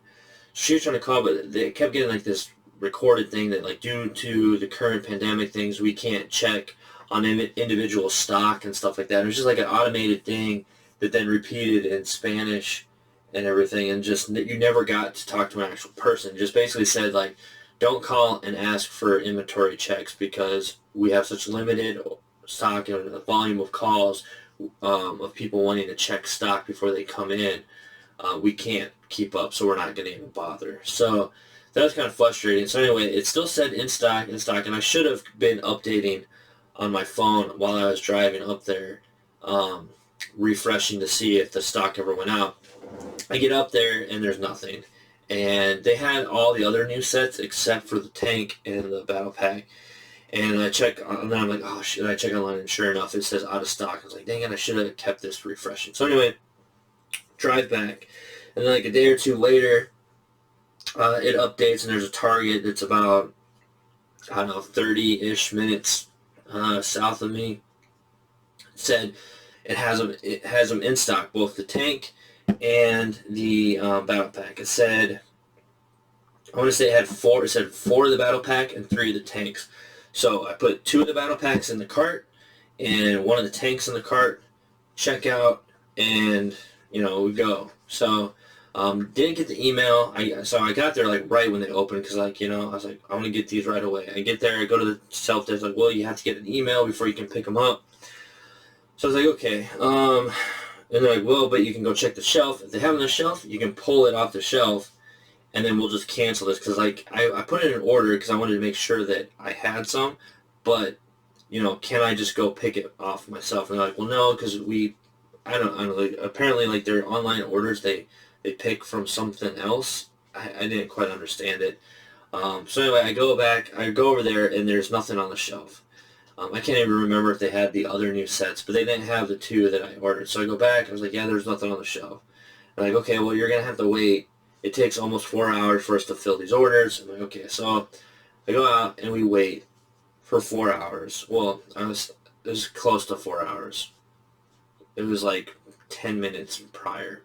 So she was trying to call, but they kept getting like this recorded thing that like due to the current pandemic things, we can't check on individual stock and stuff like that. It was just like an automated thing that then repeated in Spanish and everything, and just you never got to talk to an actual person. It just basically said like, don't call and ask for inventory checks because we have such limited stock and a volume of calls of people wanting to check stock before they come in. We can't keep up, so we're not going to even bother. So that was kind of frustrating. So anyway, it still said in stock, and I should have been updating on my phone while I was driving up there, refreshing to see if the stock ever went out. I get up there, and there's nothing. And they had all the other new sets except for the tank and the battle pack. And I check, and then I'm like, oh shit, I check online, and sure enough, it says out of stock. I was like, dang it, I should have kept this refreshing. So anyway, drive back. And then like a day or two later, it updates, and there's a Target that's about, I don't know, 30-ish minutes south of me. It said it has them in stock, both the tank and the battle pack. It said, I want to say it said 4 of the battle pack and 3 of the tanks. So I put 2 of the battle packs in the cart and 1 of the tanks in the cart, check out, and we go. So didn't get the email. So I got there like right when they opened because I was like, I want to get these right away. I get there, I go to the self desk, like, well, you have to get an email before you can pick them up. So I was like, okay. And they're like, well, but you can go check the shelf. If they have it on the shelf, you can pull it off the shelf, and then we'll just cancel this. Because like I put it in order because I wanted to make sure that I had some, but can I just go pick it off myself? And they're like, well, no, because I don't know. Like, apparently, like their online orders, they pick from something else. I didn't quite understand it. So anyway, I go over there, and there's nothing on the shelf. I can't even remember if they had the other new sets, but they didn't have the 2 that I ordered. So I go back, I was like, yeah, there's nothing on the shelf. I'm like, okay, well, you're going to have to wait. It takes almost 4 hours for us to fill these orders. I'm like, okay, so I go out, and we wait for 4 hours. Well, it was close to 4 hours. It was like 10 minutes prior.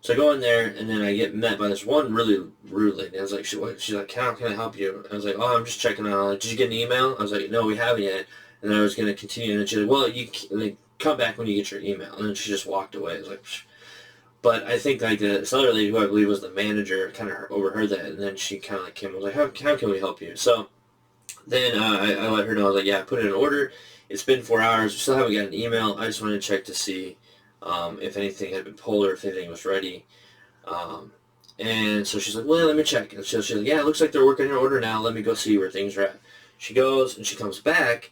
So I go in there, and then I get met by this one really rude lady. I was like, she's like, how can I help you? I was like, oh, I'm just checking out. Like, did you get an email? I was like, no, we haven't yet. And then I was going to continue, and she's like, well, you come back when you get your email. And then she just walked away. I was like, psh. But I think like this other lady who I believe was the manager kind of overheard that, and then she kind of like came and was like, how can we help you? So then I let her know. I was like, yeah, I put it in order. It's been 4 hours. We still haven't got an email. I just wanted to check to see if anything had been pulled or if anything was ready. And so she's like, well, let me check. And she's like, yeah, it looks like they're working on your order now. Let me go see where things are at. She goes, and she comes back,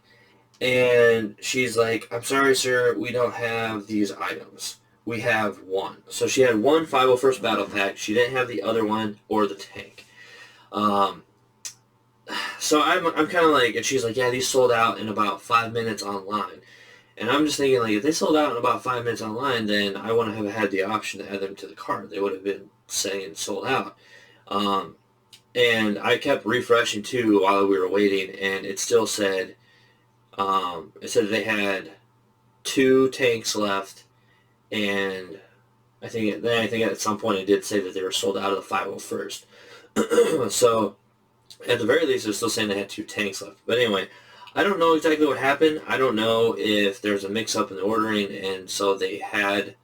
and she's like, I'm sorry, sir, we don't have these items. We have 1. So she had 1 501st Battle Pack. She didn't have the other one or the tank. So I'm kind of like, and she's like, yeah, these sold out in about 5 minutes online. And I'm just thinking, like, if they sold out in about 5 minutes online, then I wouldn't have had the option to add them to the cart. They would have been saying sold out. And I kept refreshing, too, while we were waiting, and it still said, it said they had 2 tanks left, and I think at some point it did say that they were sold out of the 501st. So, at the very least, they're still saying they had 2 tanks left. But anyway, I don't know exactly what happened. I don't know if there's a mix-up in the ordering, and so they had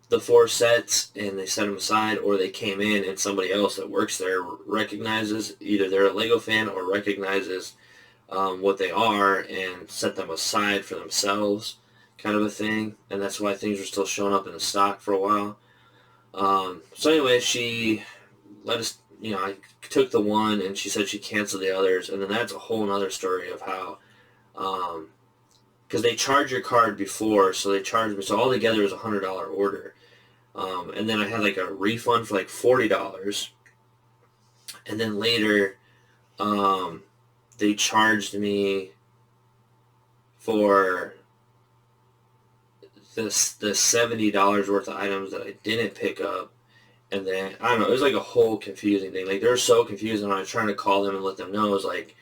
the 4 sets, and they set them aside, or they came in, and somebody else that works there recognizes, either they're a Lego fan or recognizes what they are, and set them aside for themselves, kind of a thing. And that's why things were still showing up in the stock for a while. So anyway, she let us, I took the 1, and she said she canceled the others, and then that's a whole other story of how, because they charge your card before, so they charged me, so all together it was a $100 order, and then I had like a refund for like $40, and then later, they charged me for the $70 worth of items that I didn't pick up, And then, I don't know, it was like a whole confusing thing. Like, they were so confused, and I was trying to call them and let them know. It was like,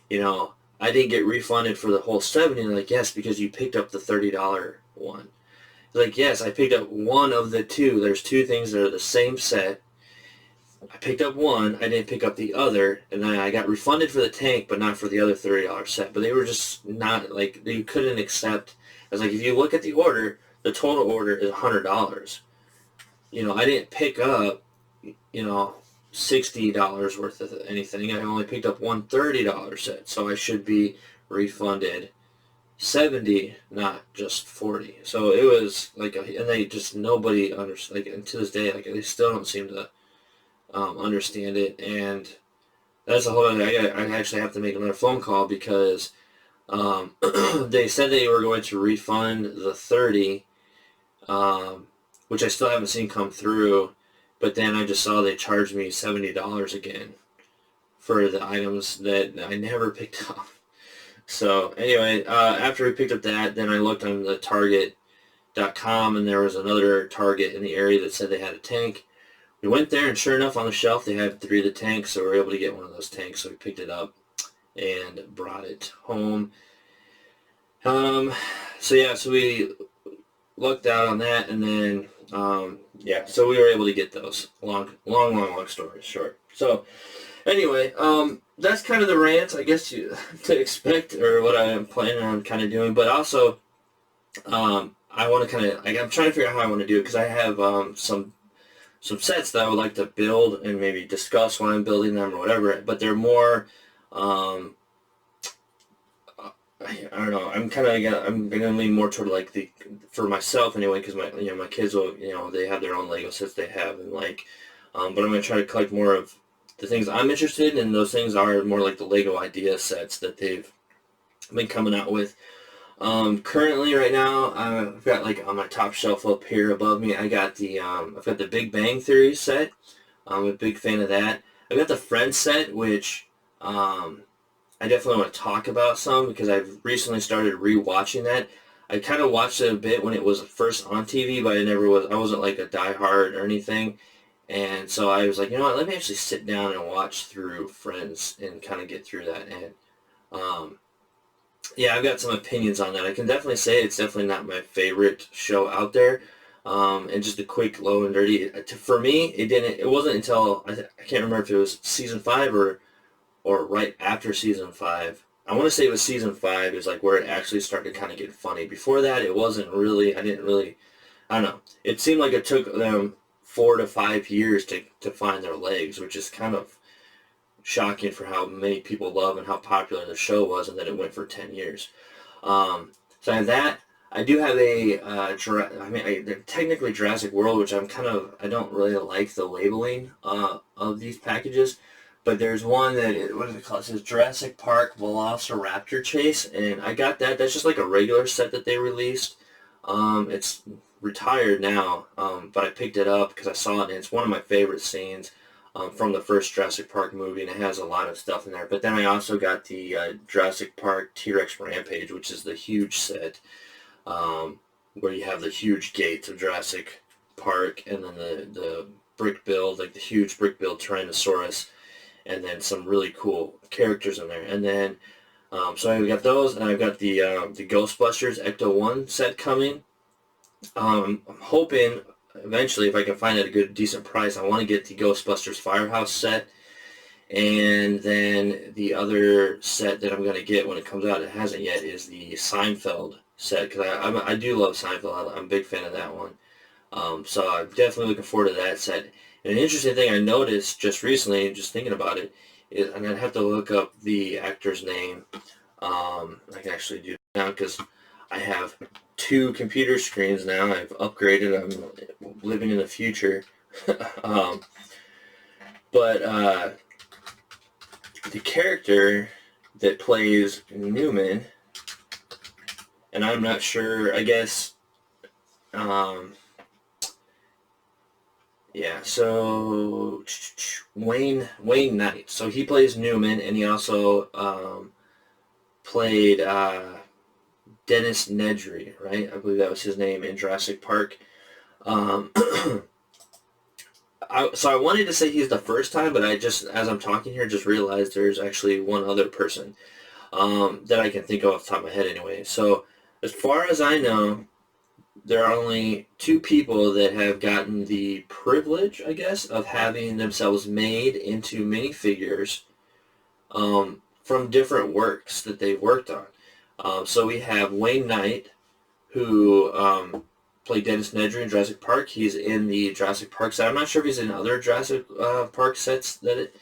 you know, I didn't get refunded for the whole 70. And they're like, yes, because you picked up the $30 one. Like, yes, I picked up one of the two. There's two things that are the same set. I picked up one, I didn't pick up the other, and then I got refunded for the tank, but not for the other $30 set. But they were just not, like, they couldn't accept. I was like, if you look at the order, the total order is $100. I didn't pick up, $60 worth of anything. I only picked up one $30 set, so I should be refunded 70, not just 40. So it was like, and they just, nobody understood, like, and to this day, like, they still don't seem to understand it. And that's a whole other, I actually have to make another phone call because they said they were going to refund the 30, which I still haven't seen come through, but then I just saw they charged me $70 again for the items that I never picked up. So anyway, after we picked up that, then I looked on the Target.com, and there was another Target in the area that said they had a tank. We went there, and sure enough, on the shelf, they had 3 of the tanks, so we were able to get one of those tanks, so we picked it up and brought it home. So we looked out on that, and then, so we were able to get those. Long story short. So, anyway, that's kind of the rant, I guess, to expect, or what I am planning on kind of doing, but also, I want to kind of, I'm trying to figure out how I want to do it, because I have some sets that I would like to build and maybe discuss when I'm building them or whatever, but they're more, I don't know, I'm going to lean more toward, like, for myself anyway, because my kids will, they have their own Lego sets they have, and but I'm going to try to collect more of the things I'm interested in, and those things are more like the Lego idea sets that they've been coming out with. Currently, right now, I've got, like, on my top shelf up here above me, I've got the Big Bang Theory set. I'm a big fan of that. I've got the Friends set, which I definitely want to talk about some, because I've recently started rewatching that. I kind of watched it a bit when it was first on TV, but I wasn't like a diehard or anything. And so I was like, you know what, let me actually sit down and watch through Friends and kind of get through that. And I've got some opinions on that. I can definitely say it's definitely not my favorite show out there. And just a quick low and dirty, for me, it wasn't until, I can't remember if it was season 5 or right after season 5. I want to say it was season 5 is like where it actually started kind of getting funny. Before that, it wasn't really, I don't know. It seemed like it took them 4 to 5 years to find their legs, which is kind of shocking for how many people love and how popular the show was, and then it went for 10 years. So I have that. I do have they're technically Jurassic World, which I don't really like the labeling of these packages, but there's one that, what is it called? It says Jurassic Park Velociraptor Chase, and I got that. That's just like a regular set that they released. It's retired now, but I picked it up because I saw it, and it's one of my favorite scenes from the first Jurassic Park movie, and it has a lot of stuff in there. But then I also got the Jurassic Park T-Rex Rampage, which is the huge set, where you have the huge gates of Jurassic Park, and then the brick build, like the huge brick build Tyrannosaurus, and then some really cool characters in there. And then, so I've got those, and I've got the Ghostbusters Ecto-1 set coming. I'm hoping eventually, if I can find it at a good, decent price, I want to get the Ghostbusters Firehouse set. And then the other set that I'm going to get when it comes out, it hasn't yet, is the Seinfeld set, because I do love Seinfeld. I'm a big fan of that one. So I'm definitely looking forward to that set. And an interesting thing I noticed just recently, just thinking about it, is I'm going to have to look up the actor's name. I can actually do it now because I have 2 computer screens now. I've upgraded. I'm living in the future. But the character that plays Newman, and I'm not sure, I guess, so Wayne Knight. So he plays Newman, and he also played Dennis Nedry, right? I believe that was his name in Jurassic Park. So I wanted to say he's the first time, but I just, as I'm talking here, just realized there's actually one other person that I can think of off the top of my head anyway. So as far as I know, there are only two people that have gotten the privilege, I guess, of having themselves made into minifigures from different works that they've worked on. So we have Wayne Knight, who played Dennis Nedry in Jurassic Park. He's in the Jurassic Park set. I'm not sure if he's in other Jurassic Park sets that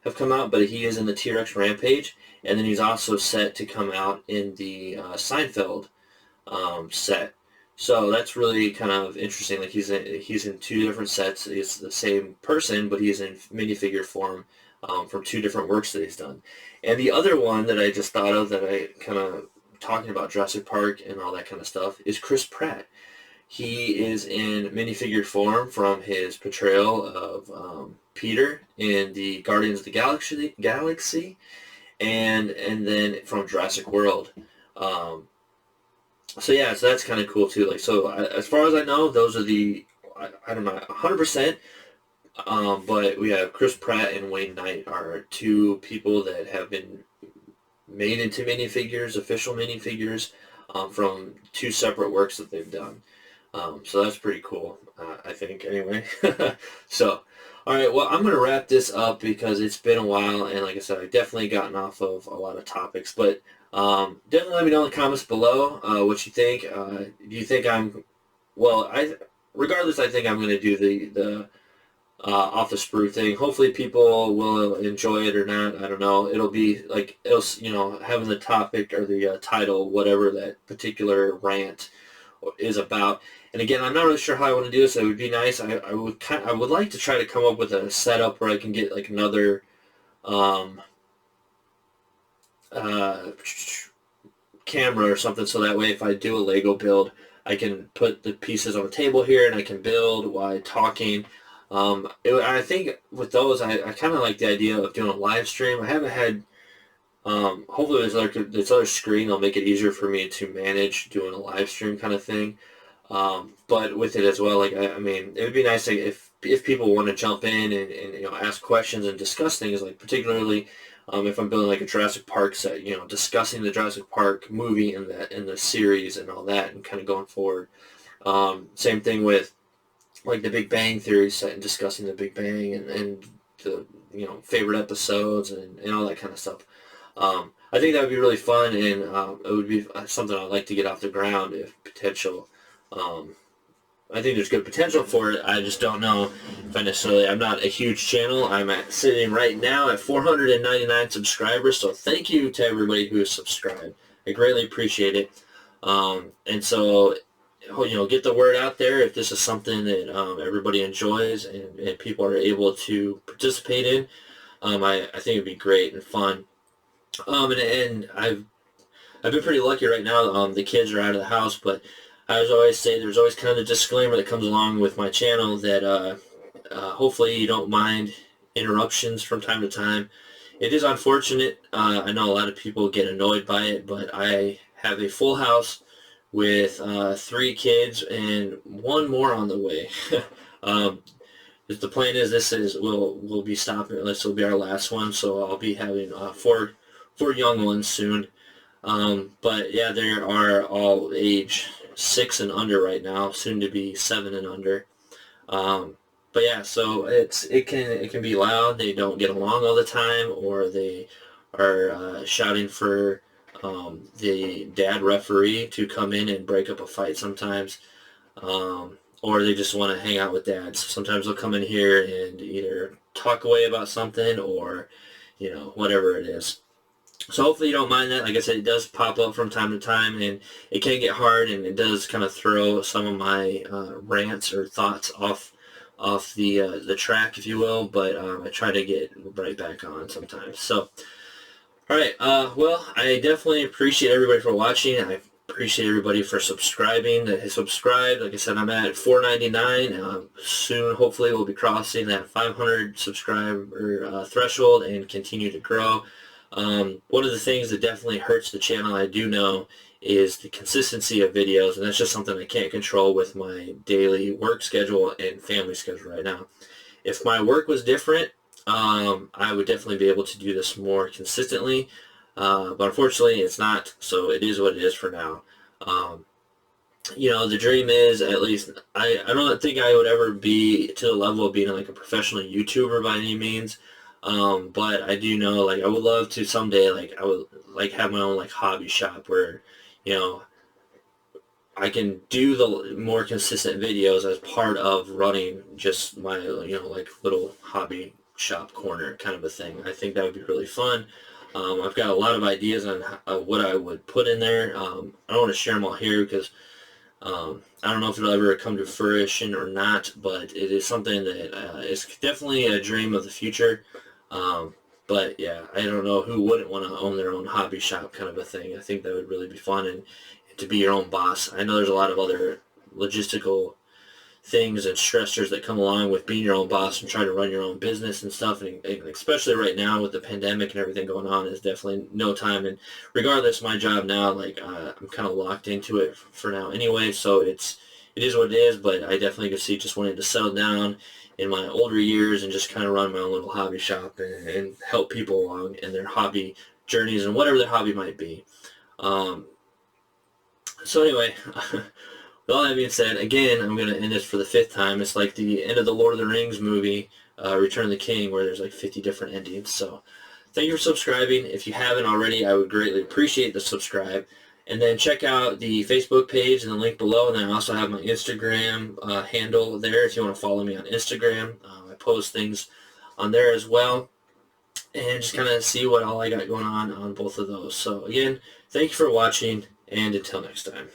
have come out, but he is in the T-Rex Rampage. And then he's also set to come out in the Seinfeld set. So that's really kind of interesting. Like he's in two different sets. It's the same person, but he's in minifigure form from two different works that he's done. And the other one that I just thought of that I kind of talking about Jurassic Park and all that kind of stuff is Chris Pratt. He is in minifigure form from his portrayal of Peter in the Guardians of the Galaxy, and then from Jurassic World. So yeah, so that's kind of cool too. Like, so as far as I know, those are the I don't know 100%. But we have Chris Pratt and Wayne Knight are two people that have been made into minifigures, official minifigures, from two separate works that they've done. So that's pretty cool, I think, anyway. So, all right, well, I'm going to wrap this up because it's been a while, and like I said, I've definitely gotten off of a lot of topics, but definitely let me know in the comments below what you think. Do you think regardless, I think I'm going to do the off the sprue thing. Hopefully people will enjoy it or not. I don't know. It'll be like, having the topic or the title, whatever that particular rant is about. And again, I'm not really sure how I want to do this. It would be nice. I would like to try to come up with a setup where I can get like another camera or something, so that way if I do a Lego build, I can put the pieces on the table here and I can build while talking. I think with those, I kind of like the idea of doing a live stream. I haven't had, hopefully this other screen will make it easier for me to manage doing a live stream kind of thing. But with it as well, like, I mean, it would be nice if people want to jump in and ask questions and discuss things, like particularly if I'm building like a Jurassic Park set, discussing the Jurassic Park movie and the series and all that and kind of going forward. Same thing with like the Big Bang Theory set and discussing the Big Bang and the favorite episodes and all that kind of stuff. I think that would be really fun, and it would be something I'd like to get off the ground if potential. I think there's good potential for it. I just don't know if I'm not a huge channel. I'm sitting right now at 499 subscribers, so thank you to everybody who has subscribed. I greatly appreciate it. And so, get the word out there if this is something that everybody enjoys and people are able to participate in. I think it'd be great and fun. And I've been pretty lucky right now. The kids are out of the house, but I always say there's always kind of a disclaimer that comes along with my channel that hopefully you don't mind interruptions from time to time. It is unfortunate. I know a lot of people get annoyed by it, but I have a full house with 3 kids and 1 more on the way. The plan is we'll be stopping. This will be our last one, so I'll be having 4 young ones soon. But yeah, they are all age 6 and under right now, soon to be 7 and under. But yeah, so it can be loud. They don't get along all the time, or they are shouting for the dad referee to come in and break up a fight sometimes, or they just want to hang out with dad. So sometimes they'll come in here and either talk away about something or whatever it is. So hopefully you don't mind that. Like I said, it does pop up from time to time, and it can get hard, and it does kind of throw some of my rants or thoughts off the track, if you will. But I try to get right back on sometimes. So, all right. Well, I definitely appreciate everybody for watching. I appreciate everybody for subscribing that has subscribed. Like I said, I'm at 499. Soon, hopefully, we'll be crossing that 500 subscriber threshold and continue to grow. One of the things that definitely hurts the channel, I do know, is the consistency of videos, and that's just something I can't control with my daily work schedule and family schedule right now. If my work was different, I would definitely be able to do this more consistently. But unfortunately, it's not, so it is what it is for now. Um, the dream is, at least, I don't think I would ever be to the level of being like a professional YouTuber by any means. But I do know, like, I would love to someday, like, I would like have my own like hobby shop where, you know, I can do the more consistent videos as part of running just my, like little hobby shop corner kind of a thing. I think that would be really fun. I've got a lot of ideas on what I would put in there. I don't want to share them all here because I don't know if it'll ever come to fruition or not, but it is something that is definitely a dream of the future. Um, but yeah, I don't know who wouldn't want to own their own hobby shop kind of a thing. I think that would really be fun, and to be your own boss. I know there's a lot of other logistical things and stressors that come along with being your own boss and trying to run your own business and stuff, and especially right now with the pandemic and everything going on, is definitely no time. And regardless, my job now, like, I'm kind of locked into it for now anyway, so it is what it is. But I definitely could see just wanting to settle down in my older years and just kind of run my own little hobby shop and help people along in their hobby journeys and whatever their hobby might be. So anyway, with all that being said, again, I'm going to end this for the 5th time. It's like the end of the Lord of the Rings movie, Return of the King, where there's like 50 different endings. So thank you for subscribing. If you haven't already, I would greatly appreciate the subscribe. And then check out the Facebook page and the link below. And then I also have my Instagram handle there if you want to follow me on Instagram. I post things on there as well. And just kind of see what all I got going on both of those. So again, thank you for watching, and until next time.